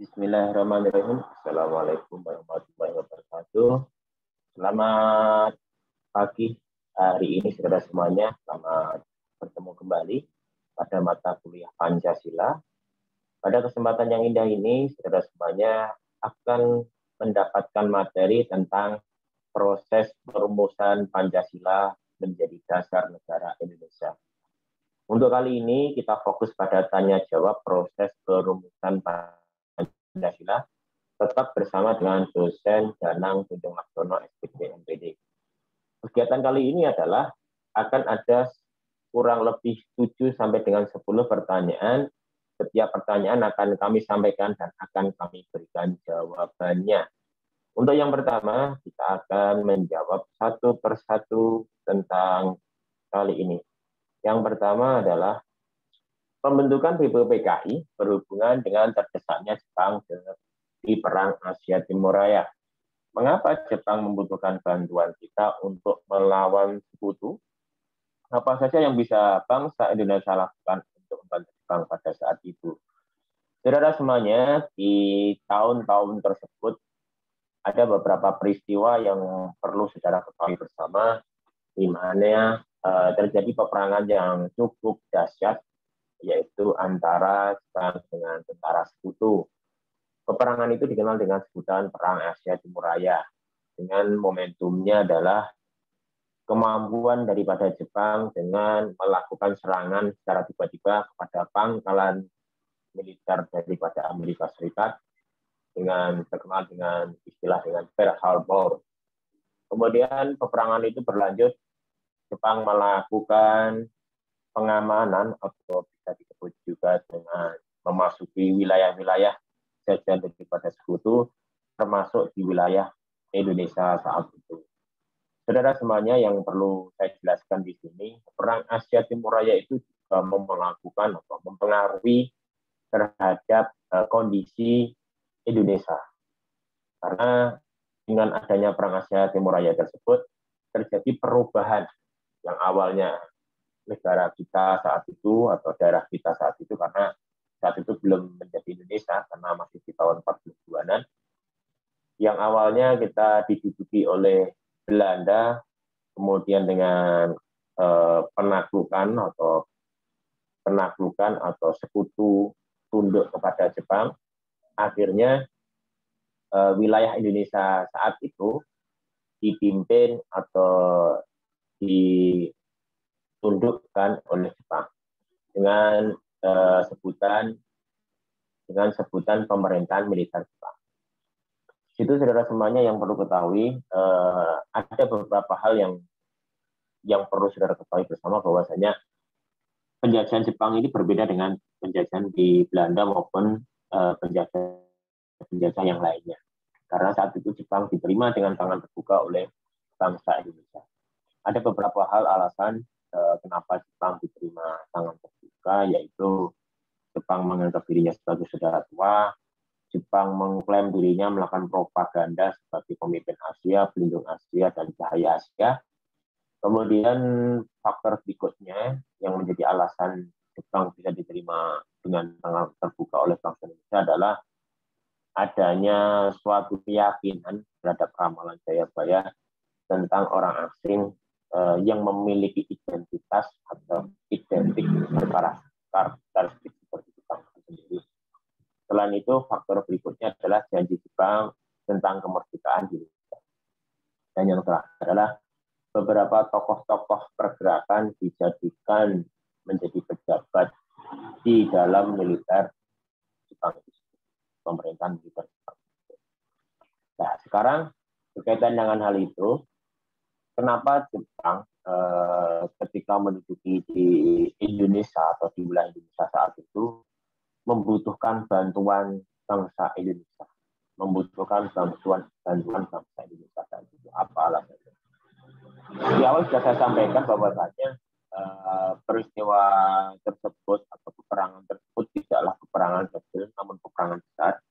Bismillahirrahmanirrahim. Assalamualaikum warahmatullahi wabarakatuh. Selamat pagi hari ini saudara semuanya. Selamat bertemu kembali pada mata kuliah Pancasila. Pada kesempatan yang indah ini, saudara semuanya akan mendapatkan materi tentang proses perumusan Pancasila menjadi dasar negara Indonesia. Untuk kali ini kita fokus pada tanya jawab proses perumusan Pancasila, tetap bersama dengan dosen Danang Tunjung Laksono, SPT MPD. Kegiatan kali ini adalah akan ada kurang lebih 7 sampai dengan 10 pertanyaan. Setiap pertanyaan akan kami sampaikan dan akan kami berikan jawabannya. Untuk yang pertama, kita akan menjawab satu persatu tentang kali ini. Yang pertama adalah pembentukan BPPKI berhubungan dengan terdesaknya Jepang di Perang Asia Timur Raya. Mengapa Jepang membutuhkan bantuan kita untuk melawan sekutu? Apa saja yang bisa bangsa Indonesia lakukan untuk membantu Jepang pada saat itu? Saudara semuanya, di tahun-tahun tersebut ada beberapa peristiwa yang perlu saudara ketahui bersama, di mana terjadi peperangan yang cukup dahsyat, yaitu antara Jepang dengan tentara sekutu. Peperangan itu dikenal dengan sebutan Perang Asia Timur Raya. Dengan momentumnya adalah kemampuan daripada Jepang dengan melakukan serangan secara tiba-tiba kepada pangkalan militer daripada Amerika Serikat dengan terkenal dengan istilah dengan Pearl Harbor. Kemudian peperangan itu berlanjut, Jepang melakukan pengamanan atau bisa disebut juga dengan memasuki wilayah-wilayah jajahan daripada sekutu, termasuk di wilayah Indonesia saat itu. Saudara semuanya, yang perlu saya jelaskan di sini, Perang Asia Timur Raya itu juga melakukan atau mempengaruhi terhadap kondisi Indonesia. Karena dengan adanya Perang Asia Timur Raya tersebut, terjadi perubahan yang awalnya negara kita saat itu atau daerah kita saat itu, karena saat itu belum menjadi Indonesia karena masih di tahun 40-an, yang awalnya kita diduduki oleh Belanda, kemudian dengan penaklukan atau sekutu tunduk kepada Jepang, akhirnya wilayah Indonesia saat itu dipimpin atau ditundukkan oleh Jepang dengan sebutan pemerintahan militer Jepang. Itu saudara semuanya yang perlu ketahui, ada beberapa hal yang perlu saudara ketahui bersama, bahwasanya penjajahan Jepang ini berbeda dengan penjajahan di Belanda maupun penjajah yang lainnya. Karena saat itu Jepang diterima dengan tangan terbuka oleh bangsa Indonesia. Ada beberapa hal alasan kenapa Jepang diterima tangan terbuka, yaitu Jepang menganggap dirinya sebagai saudara tua, Jepang mengklaim dirinya melakukan propaganda sebagai pemimpin Asia, pelindung Asia, dan cahaya Asia. Kemudian faktor berikutnya yang menjadi alasan Jepang bisa diterima dengan tangan terbuka oleh bangsa Indonesia adalah adanya suatu keyakinan terhadap ramalan Jayabaya tentang orang asing yang memiliki identitas atau identik karakteristik seperti Jepang sendiri. Selain itu, faktor berikutnya adalah janji Jepang tentang kemerdekaan di Indonesia. Dan yang terakhir adalah beberapa tokoh-tokoh pergerakan dijadikan menjadi pejabat di dalam militer Jepang, pemerintahan militer Jepang. Nah, sekarang berkaitan dengan hal itu, kenapa Jepang ketika menduduki di Indonesia atau di wilayah Indonesia saat itu membutuhkan bantuan bangsa Indonesia, membutuhkan bantuan bangsa Indonesia saat itu? Apa alasannya? Di awal sudah saya sampaikan bahwasanya peristiwa tersebut atau peperangan tersebut tidaklah peperangan kecil, namun peperangan besar.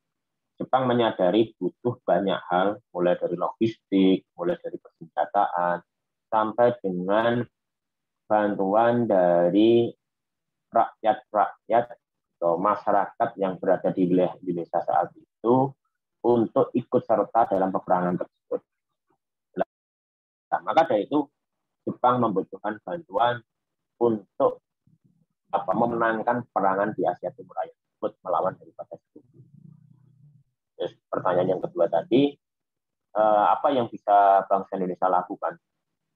Jepang menyadari butuh banyak hal, mulai dari logistik, mulai dari persenjataan, sampai dengan bantuan dari rakyat-rakyat atau masyarakat yang berada di wilayah Indonesia saat itu untuk ikut serta dalam peperangan tersebut. Nah, maka dari itu Jepang membutuhkan bantuan untuk memenangkan peperangan di Asia Timur Raya tersebut melawan daripada Sekutu. Terus pertanyaan yang kedua tadi, apa yang bisa bangsa Indonesia lakukan?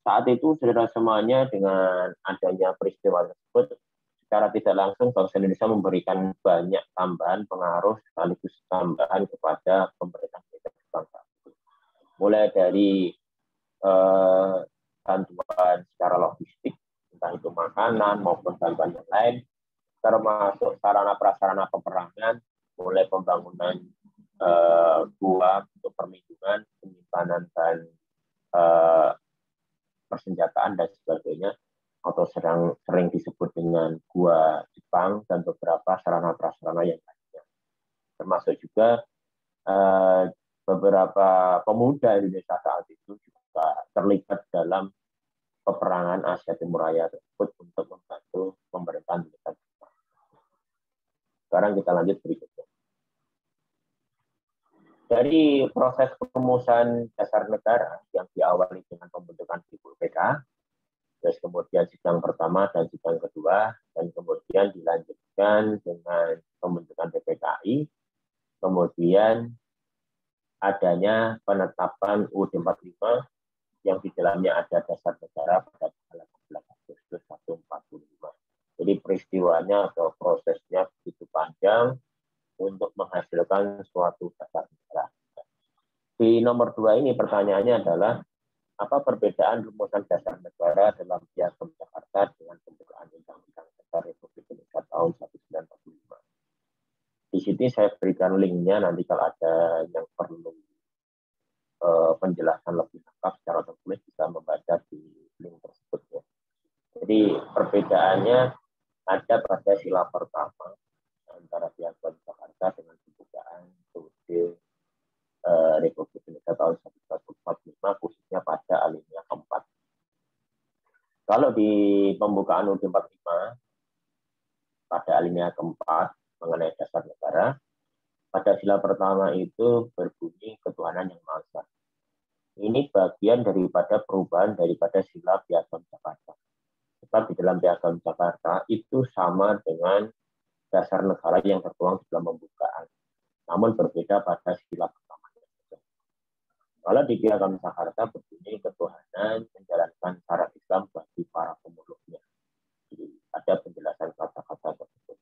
Saat itu saudara semuanya dengan adanya peristiwa tersebut, secara tidak langsung bangsa Indonesia memberikan banyak tambahan pengaruh sekaligus tambahan kepada pemerintah bangsa. Mulai dari bantuan secara logistik, entah itu makanan maupun bantuan yang lain, termasuk sarana prasarana peperangan, mulai pembangunan gua untuk perlindungan, penyimpanan dan persenjataan dan sebagainya, atau sering disebut dengan gua Jepang dan beberapa sarana prasarana yang lainnya. Termasuk juga beberapa pemuda Indonesia saat itu juga terlibat dalam peperangan Asia Timur Raya tersebut untuk membantu pemerintahan Indonesia. Sekarang kita lanjut berikutnya. Dari proses perumusan dasar negara yang diawali dengan pembentukan BPK, terus kemudian sidang pertama dan sidang kedua, dan kemudian dilanjutkan dengan pembentukan BPKI, kemudian adanya penetapan UUD 45 yang di dalamnya ada dasar negara pada tanggal 11 Agustus 1945. Jadi peristiwanya atau prosesnya begitu panjang untuk menghasilkan suatu dasar negara. Di nomor 2 ini pertanyaannya adalah, apa perbedaan rumusan dasar negara dalam Piagam Jakarta dengan pembukaan Undang-Undang Dasar Republik Indonesia tahun 1945? Di sini saya berikan linknya, nanti kalau ada yang perlu penjelasan lebih lengkap secara tertulis bisa membaca di link tersebut. Ya. Jadi perbedaannya ada pada sila pertama antara Piagam Jakarta dengan pembukaan UUD Republik Indonesia tahun 1945, khususnya pada alinea keempat. Kalau di pembukaan UUD 45 pada alinea keempat mengenai dasar negara, pada sila pertama itu berbunyi ketuhanan yang Maha Esa. Ini bagian daripada perubahan daripada sila Piagam Jakarta. Sebab di dalam Piagam Jakarta itu sama dengan dasar negara yang tertuang di dalam pembukaan, namun berbeda pada sila pertama. Kalau di Piagam Jakarta berbunyi ketuhanan menjalankan syarat Islam bagi para pemeluknya. Jadi ada penjelasan kata-kata tersebut.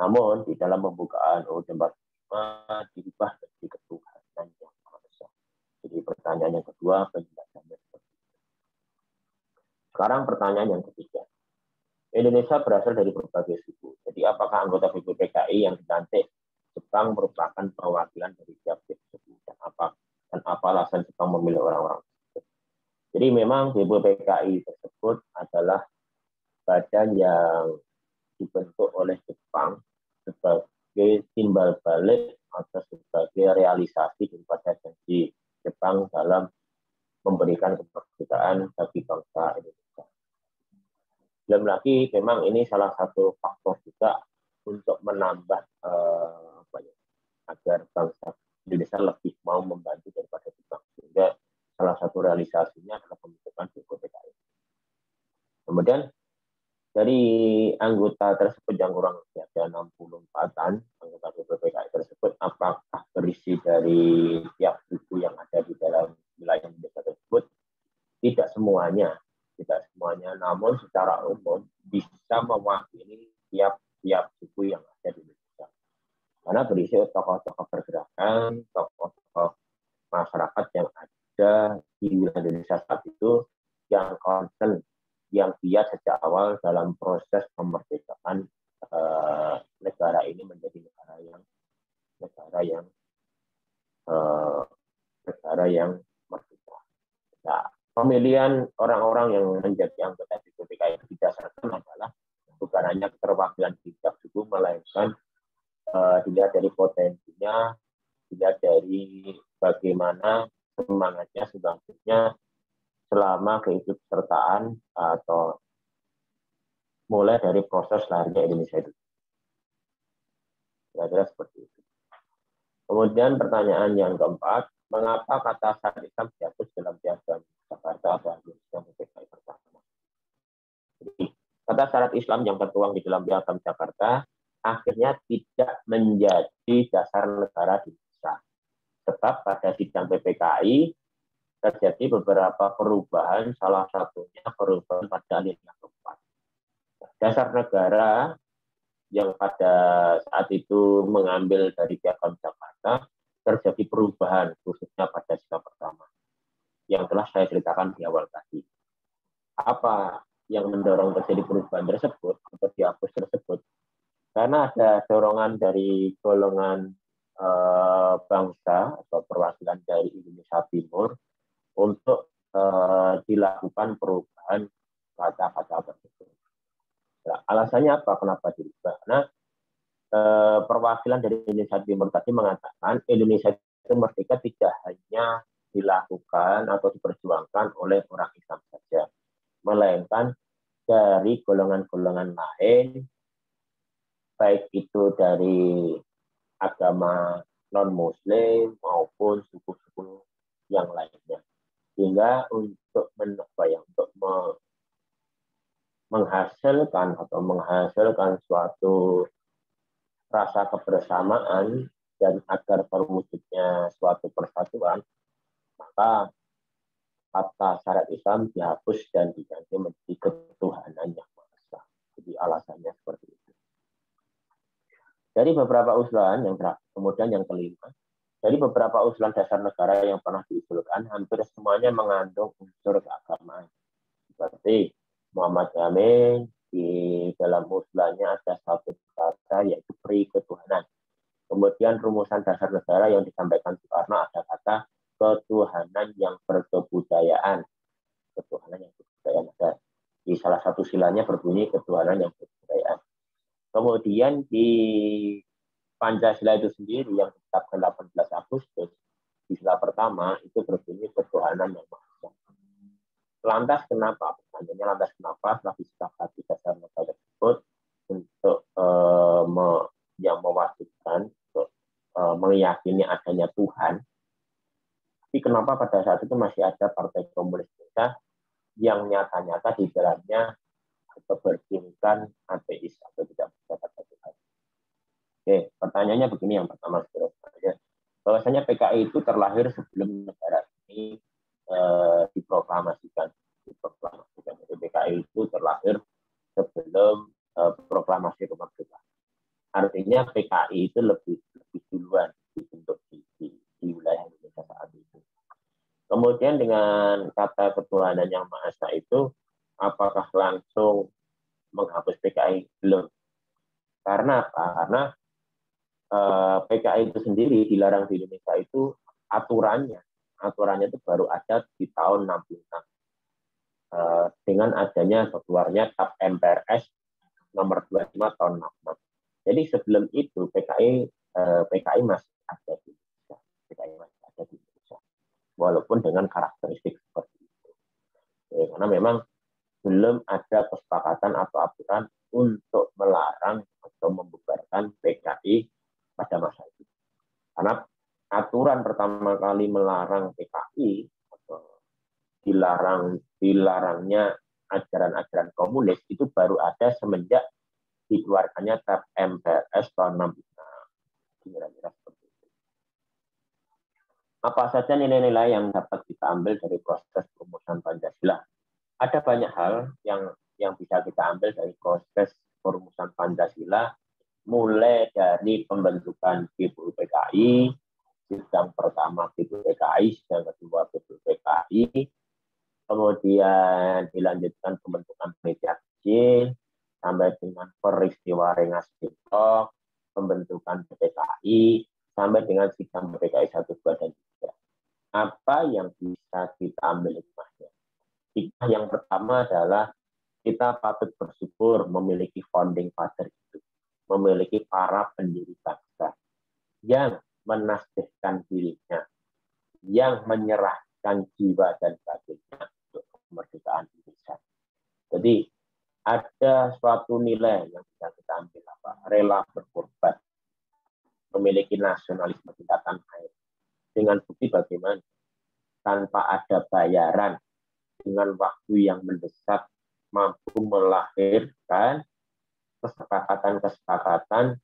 Namun di dalam pembukaan UUD 45 dirubah menjadi ketuhanan yang Maha Esa. Jadi pertanyaan yang kedua, penjelasannya seperti itu. Sekarang pertanyaan yang ketiga. Indonesia berasal dari berbagai suku. Jadi apakah anggota BPKI yang dilantik Jepang merupakan perwakilan dari tiap-tiap suku, dan apa alasan Jepang memilih orang-orang tersebut? Jadi memang BPKI tersebut adalah badan yang dibentuk oleh Jepang sebagai timbal balik atau sebagai realisasi daripada janji Jepang dalam memberikan kemerdekaan bagi bangsa Indonesia. Belum lagi, memang ini salah satu faktor juga untuk menambah agar bangsa Indonesia lebih mau membantu daripada Jepang. Sehingga salah satu realisasinya adalah pembentukan BPKI. Kemudian dari anggota tersebut yang kurang lebih ada 64-an anggota BPKI tersebut, apakah berisi dari tiap suku yang ada di dalam wilayah Indonesia tersebut? Tidak semuanya, namun secara umum bisa mewakili tiap suku yang ada di Indonesia. Karena berisi tokoh-tokoh pergerakan, tokoh-tokoh masyarakat yang ada di wilayah Indonesia saat itu yang concern, yang giat sejak awal dalam proses kemerdekaan negara ini menjadi negara yang merdeka. Nah, pemilihan orang-orang yang menjadi anggota BPK itu didasarkan adalah bukan hanya keterwakilan tiap suku, melainkan dilihat dari potensinya, dilihat dari bagaimana semangatnya, sebagainya selama keikutsertaan atau mulai dari proses lahirnya Indonesia itu. Kira-kira seperti itu. Kemudian pertanyaan yang keempat, mengapa kata syarat Islam dihapus dalam piagam Jakarta atau Indonesia PKI pertama? Jadi, kata syarat Islam yang tertuang di dalam piagam Jakarta akhirnya tidak menjadi dasar negara di Indonesia. Sebab pada sidang PPKI terjadi beberapa perubahan, salah satunya perubahan pada alinea keempat. Dasar negara yang pada saat itu mengambil dari piagam Jakarta terjadi perubahan khususnya pada sila pertama yang telah saya ceritakan di awal tadi. Apa yang mendorong terjadi perubahan tersebut atau dihapus tersebut? Karena ada dorongan dari golongan bangsa atau perwakilan dari Indonesia Timur untuk dilakukan perubahan kata-kata tersebut. Nah, alasannya apa? Kenapa dirubah? Karena perwakilan dari Indonesia Timur tadi mengatakan Indonesia itu merdeka tidak hanya dilakukan atau diperjuangkan oleh orang Islam saja, melainkan dari golongan-golongan lain, baik itu dari agama non-Muslim maupun suku-suku yang lainnya. Sehingga untuk menghasilkan suatu rasa kebersamaan dan agar terwujudnya suatu persatuan, maka kata syarat Islam dihapus dan diganti menjadi ketuhanan yang Maha Esa. Jadi alasannya seperti itu. Dari beberapa usulan yang terakhir, kemudian yang kelima, dari beberapa usulan dasar negara yang pernah diusulkan, hampir semuanya mengandung unsur keagamaan. Seperti Muhammad Yamin, di dalam usulannya ada satu kata yaitu pri ketuhanan. Kemudian rumusan dasar negara yang disampaikan Soekarno ada kata ketuhanan yang berkebudayaan. Ketuhanan yang berkebudayaan ada di salah satu silanya berbunyi ketuhanan yang berkebudayaan. Kemudian di Pancasila itu sendiri yang ditetapkan 18 Agustus di sila pertama itu berbunyi ketuhanan yang Maha Esa. Lantas kenapa? Pertanyaannya lantas kenapa setelah disepakati dasar negara tersebut untuk yang mewajibkan untuk meyakini adanya Tuhan. Tapi kenapa pada saat itu masih ada Partai Komunis Indonesia yang nyata-nyata di dalamnya bertingkat ateis atau tidak percaya pada Tuhan? Oke, pertanyaannya begini yang pertama sebenarnya, bahwasanya PKI itu terlahir sebelum negara ini diproklamasikan. Jadi PKI itu terlahir sebelum proklamasi kemerdekaan. Artinya PKI itu lebih duluan dibentuk di wilayah Indonesia saat itu. Kemudian dengan kata ketuhanan yang Maha Esa itu, apakah langsung menghapus PKI? Belum. Karena apa? Karena PKI itu sendiri dilarang di Indonesia itu aturannya itu baru ada di tahun 66 dengan adanya keluarnya TAP MPRS nomor 25 tahun 66. Jadi sebelum itu PKI masih ada di Indonesia. PKI masih ada di Indonesia. Walaupun dengan karakteristik seperti itu. Karena memang belum ada kesepakatan atau aturan untuk melarang atau membubarkan PKI pada masa itu. Karena aturan pertama kali melarang PKI atau dilarangnya ajaran-ajaran komunis itu baru ada semenjak dikeluarkannya TAP MPRS tahun 66. Kira-kira seperti itu. Apa saja nilai-nilai yang dapat kita ambil dari proses perumusan Pancasila? Ada banyak hal yang bisa kita ambil dari proses perumusan Pancasila, mulai dari pembentukan GBU PKI, sidang pertama GBU PKI, sidang kedua GBU PKI, kemudian dilanjutkan pembentukan panitia kecil, sampai dengan peristiwa Rengas Dengklok, pembentukan PPKI, sampai dengan sidang PPKI 1, 2, dan 3. Apa yang bisa kita ambil hikmahnya? Hikmah yang pertama adalah kita patut bersyukur memiliki founding father itu, memiliki para pendiri bangsa yang menasbihkan dirinya, yang menyerahkan jiwa dan batinnya untuk kemerdekaan Indonesia. Jadi ada suatu nilai yang bisa kita ambil, rela berkorban. memiliki nasionalisme di tanah air. Dengan bukti bagaimana? Tanpa ada bayaran, dengan waktu yang mendesak, mampu melahirkan kesepakatan-kesepakatan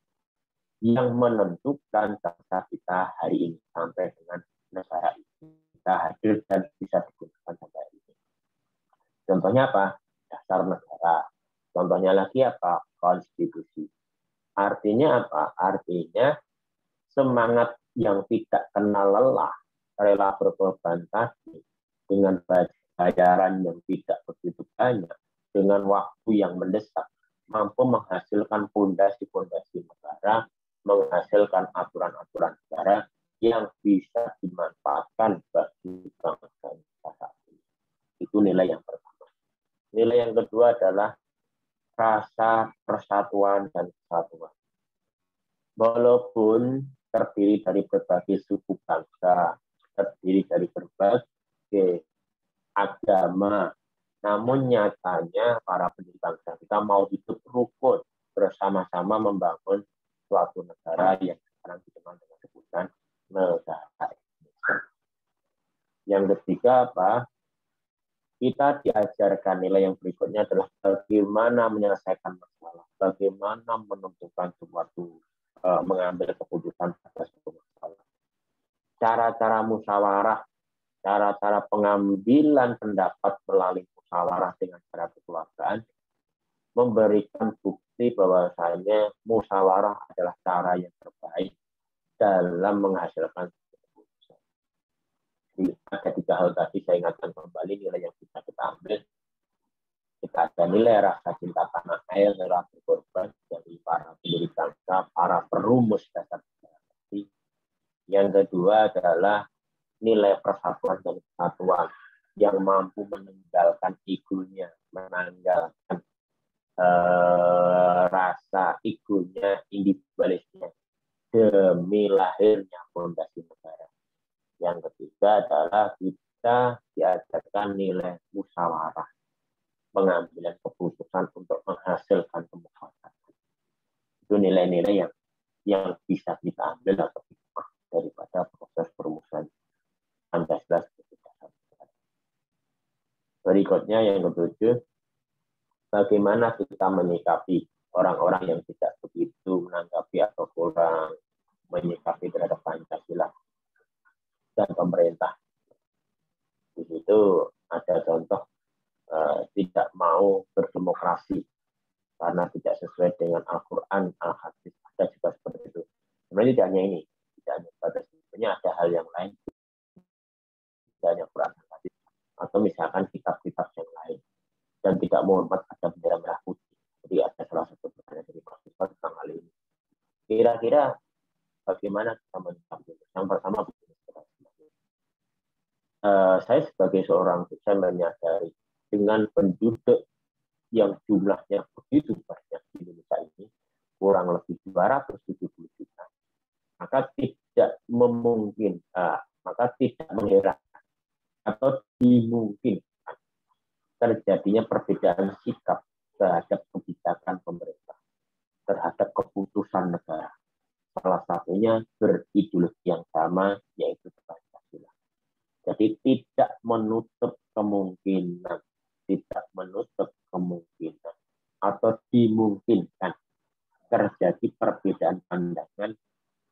yang menentukan bangsa kita hari ini sampai dengan negara kita hadir dan bisa digunakan sampai hari ini. Contohnya apa? Dasar negara. Contohnya lagi apa? Konstitusi. Artinya apa? Artinya semangat yang tidak kenal lelah, rela berkorban tadi, dengan bayaran yang tidak begitu banyak, dengan waktu yang mendesak, mampu menghasilkan fondasi-fondasi negara, menghasilkan aturan-aturan negara yang bisa dimanfaatkan bagi bangsa kita. Itu nilai yang pertama. Nilai yang kedua adalah rasa persatuan dan kesatuan. Walaupun terdiri dari berbagai suku bangsa, terdiri dari berbagai agama, namun nyatanya para pendiri bangsa kita mau hidup rukun bersama-sama membangun suatu negara yang sekarang dikenal dengan sebutan negara Indonesia. Yang ketiga apa? Kita diajarkan nilai yang berikutnya adalah bagaimana menyelesaikan masalah, bagaimana menentukan suatu mengambil keputusan atas suatu masalah. Cara-cara musyawarah, cara-cara pengambilan pendapat melalui musyawarah dengan cara kekeluargaan memberikan bukti bahwasanya musyawarah adalah cara yang terbaik dalam menghasilkan keputusan. Jadi ada tiga hal tadi saya ingatkan kembali nilai yang bisa kita ambil. Kita ada nilai rasa cinta tanah air, rela berkorban dari para pendiri bangsa, para perumus dasar demokrasi. Yang kedua adalah nilai persatuan dan kesatuan yang mampu menanggalkan egonya, menanggalkan rasa egonya, individualisnya demi lahirnya fondasi negara. Yang ketiga adalah kita diajarkan nilai musyawarah, pengambilan keputusan untuk menghasilkan kemufakatan. Itu nilai-nilai yang bisa kita ambil atau hikmah daripada proses perumusan Pancasila sebagai dasar negara. Berikutnya yang ketujuh, bagaimana kita menyikapi orang-orang yang tidak begitu menanggapi atau kurang menyikapi terhadap Pancasila dan pemerintah. Di situ ada contoh tidak mau berdemokrasi karena tidak sesuai dengan Al-Quran, Al-Hadis. Ada juga seperti itu. Sebenarnya tidak hanya ini, tidak hanya pada sebenarnya ada hal yang lain, tidak hanya Quran, Al-Hadis, atau misalkan kitab-kitab yang lain, dan tidak menghormat ada bendera merah putih. Jadi ada salah satu pertanyaan dari mahasiswa tentang hal ini. Kira-kira bagaimana kita menyikapi? Yang pertama, saya sebagai seorang dosen menyadari dengan penduduk yang jumlahnya begitu banyak di Indonesia ini, kurang lebih 270 juta, maka tidak memungkinkan, maka tidak mengherankan atau dimungkinkan terjadinya perbedaan sikap terhadap kebijakan pemerintah, terhadap keputusan negara. Salah satunya berideologi yang sama, yaitu Pancasila. Jadi tidak menutup kemungkinan atau dimungkinkan terjadi perbedaan pandangan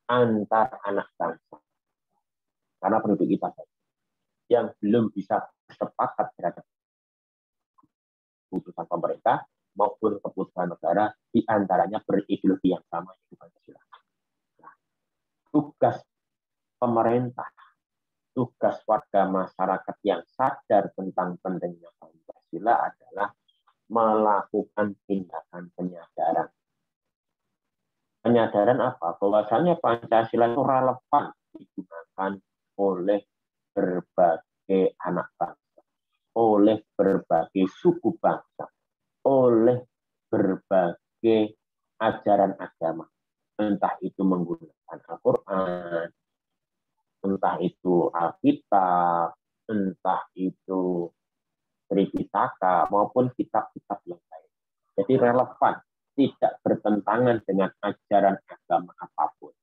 antar anak bangsa. Karena penduduk kita yang belum bisa sepakat terhadap keputusan pemerintah maupun keputusan negara, di antaranya berideologi yang sama, yaitu Pancasila. Nah, tugas pemerintah, tugas warga masyarakat yang sadar tentang pentingnya Pancasila adalah melakukan tindakan penyadaran. Penyadaran apa? Bahwasanya Pancasila itu relevan digunakan oleh berbagai anak bangsa, oleh berbagai suku bangsa, oleh berbagai ajaran agama. Entah itu menggunakan Al-Quran, entah itu Alkitab, entah itu Tripitaka, maupun kitab-kitab yang lain. Jadi relevan, tidak bertentangan dengan ajaran agama apapun.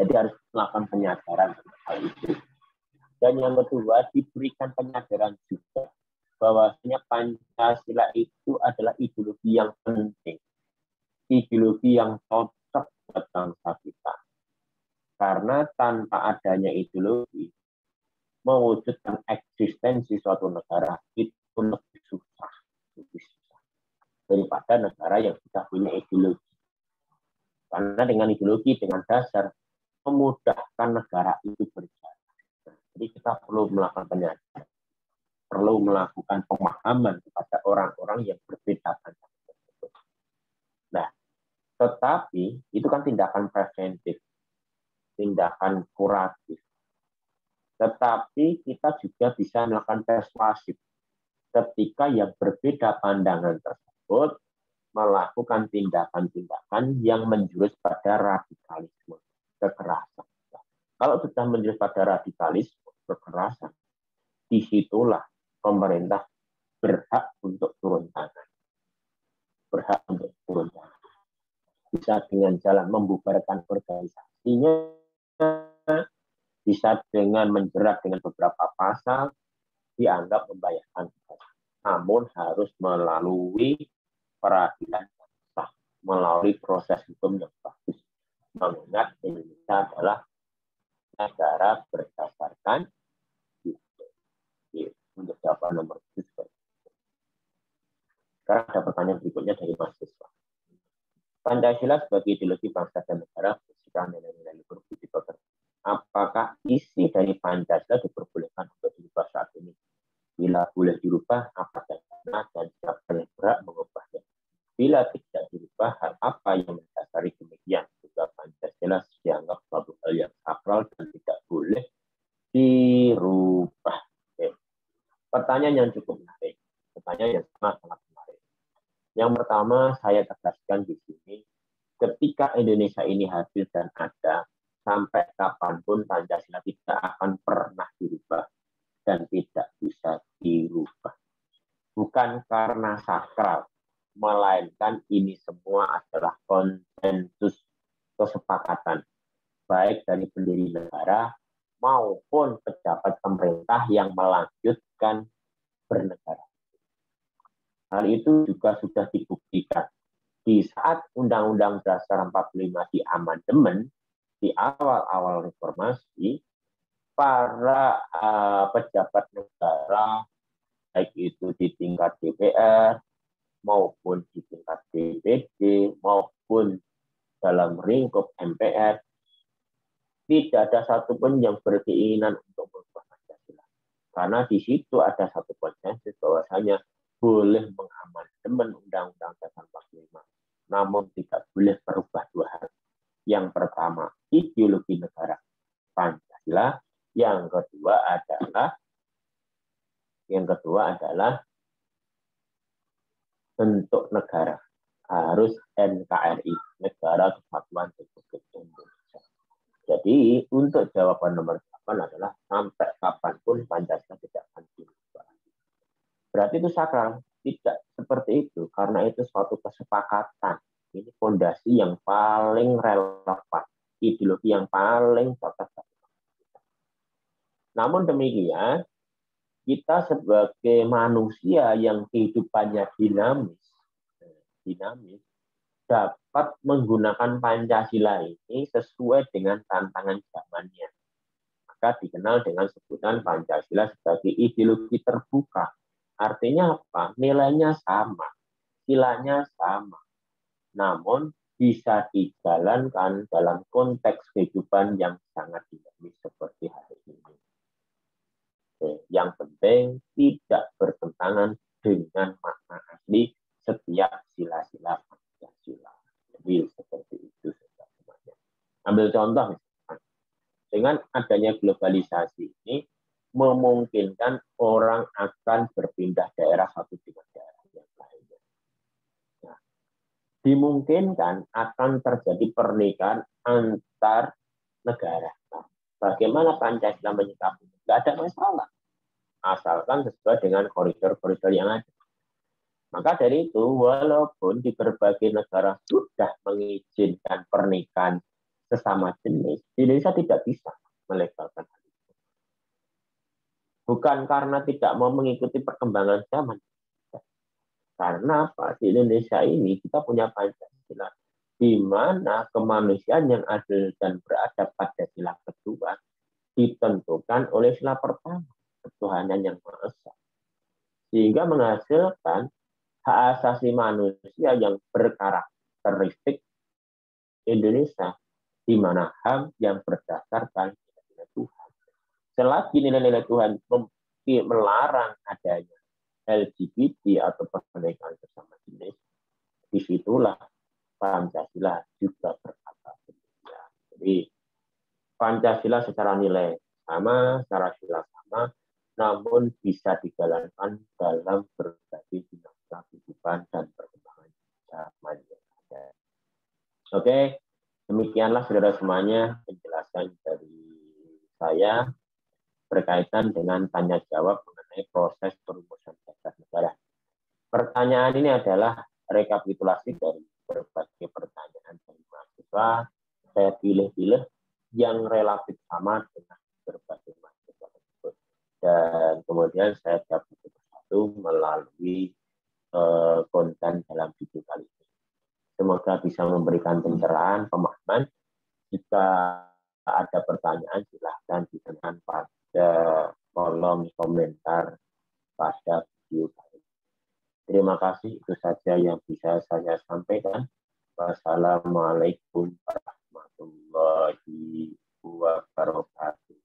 Jadi harus melakukan penyadaran hal itu. Dan yang kedua, diberikan penyadaran juga bahwasanya Pancasila itu adalah ideologi yang penting, ideologi yang cocok buat bangsa kita. Karena tanpa adanya ideologi, mewujudkan eksistensi suatu negara itu lebih susah daripada negara yang sudah punya ideologi. Karena dengan ideologi, dengan dasar, memudahkan negara itu berjalan. Jadi kita perlu melakukan penyadaran, perlu melakukan pemahaman kepada orang-orang yang berbeda pandangan. Nah, tetapi itu kan tindakan preventif, tindakan kuratif. Tetapi kita juga bisa melakukan persuasif ketika yang berbeda pandangan tersebut melakukan tindakan-tindakan yang menjurus pada radikalisme, kekerasan. Kalau sudah menjurus pada radikalisme, kekerasan, disitulah pemerintah berhak untuk turun tangan. Berhak untuk turun tangan. Bisa dengan jalan membubarkan organisasinya, bisa dengan menjerat dengan beberapa pasal, dianggap membayarkan. Namun harus melalui peradilan yang sah, melalui proses hukum yang bagus. Mengingat Indonesia adalah negara berdasarkan untuk jawaban nomor 7. Sekarang ada pertanyaan berikutnya dari mahasiswa. Pancasila sebagai ideologi bangsa dan negara bersikap nilai-nilai luhur budi pekerti. Apakah isi dari Pancasila diperbolehkan untuk dirubah saat ini? Bila boleh dirubah, apa dasarnya dan siapa yang berhak mengubahnya? Bila tidak dirubah, hal apa yang mendasari demikian? Juga Pancasila dianggap suatu hal yang sakral dan tidak boleh dirubah. Oke. Pertanyaan yang cukup menarik. Pertanyaan yang sangat menarik. Yang pertama, saya tegaskan di sini, ketika Indonesia ini hadir dan ada, sampai kapanpun Pancasila tidak akan pernah dirubah dan tidak bisa dirubah. Bukan karena sakral, melainkan ini semua adalah konsensus kesepakatan, baik dari pendiri negara maupun pejabat pemerintah yang melanjutkan bernegara. Hal itu juga sudah dibuktikan. Di saat Undang-Undang Dasar 45 diamandemen, di awal-awal reformasi, para pejabat negara, baik itu di tingkat DPR, maupun di tingkat DPD, maupun dalam lingkup MPR, tidak ada satupun yang berkeinginan untuk merubah Pancasila. Karena di situ ada satu konsensus bahwasanya boleh mengamandemen Undang-Undang Dasar 45, namun tidak boleh merubah dua hal. Yang pertama, ideologi negara Pancasila. Yang kedua adalah bentuk negara. Harus NKRI, Negara Kesatuan Republik Indonesia. Jadi, untuk jawaban nomor 8 adalah sampai kapanpun Pancasila tidak akan dirubah. Berarti itu sakral. Tidak seperti itu, karena itu suatu kesepakatan. Ini fondasi yang paling relevan, ideologi yang paling cocok. Namun demikian, kita sebagai manusia yang kehidupannya dinamis, dapat menggunakan Pancasila ini sesuai dengan tantangan zamannya. Maka dikenal dengan sebutan Pancasila sebagai ideologi terbuka. Artinya apa? Nilainya sama, silanya sama. Namun bisa dijalankan dalam konteks kehidupan yang sangat dinamis seperti hari ini. Yang penting tidak bertentangan dengan makna asli setiap sila-sila Pancasila. Jadi seperti itu sebenarnya. Ambil contoh misalkan, dengan adanya globalisasi ini memungkinkan orang akan berpindah daerah satu dengan daerah yang lainnya. Nah, dimungkinkan akan terjadi pernikahan antar negara. Nah, bagaimana Pancasila menyikapi? Tidak ada masalah, asalkan sesuai dengan koridor-koridor yang ada. Maka dari itu, walaupun di berbagai negara sudah mengizinkan pernikahan sesama jenis, Indonesia tidak bisa melegalkan hal itu. Bukan karena tidak mau mengikuti perkembangan zaman. Karena apa? Di Indonesia ini kita punya Pancasila, di mana kemanusiaan yang adil dan beradab pada sila kedua ditentukan oleh sila pertama, ketuhanan yang Maha Esa. Sehingga menghasilkan hak asasi manusia yang berkarakteristik Indonesia, di mana HAM yang berdasarkan nilai Tuhan. Selagi nilai-nilai Tuhan melarang adanya LGBT atau pernikahan bersama jenis, disitulah Pancasila juga berkata demikian. Jadi Pancasila secara nilai sama, secara sila sama, namun bisa dijalankan dalam berbagai dinamika kehidupan dan perkembangan zaman yang ada. Oke, demikianlah saudara semuanya penjelasan dari saya berkaitan dengan tanya jawab mengenai proses perumusan dasar negara. Pertanyaan ini adalah rekapitulasi dari berbagai pertanyaan dari mahasiswa. Saya pilih-pilih yang relatif sama dengan berbagai mahasiswa tersebut. Dan kemudian saya jawab satu-satu melalui konten dalam video kali ini. Semoga bisa memberikan pencerahan, pemahaman. Jika ada pertanyaan, silahkan ditanyakan pada kolom komentar pada video kali ini. Terima kasih, itu saja yang bisa saya sampaikan. Wassalamualaikum warahmatullahi wabarakatuh.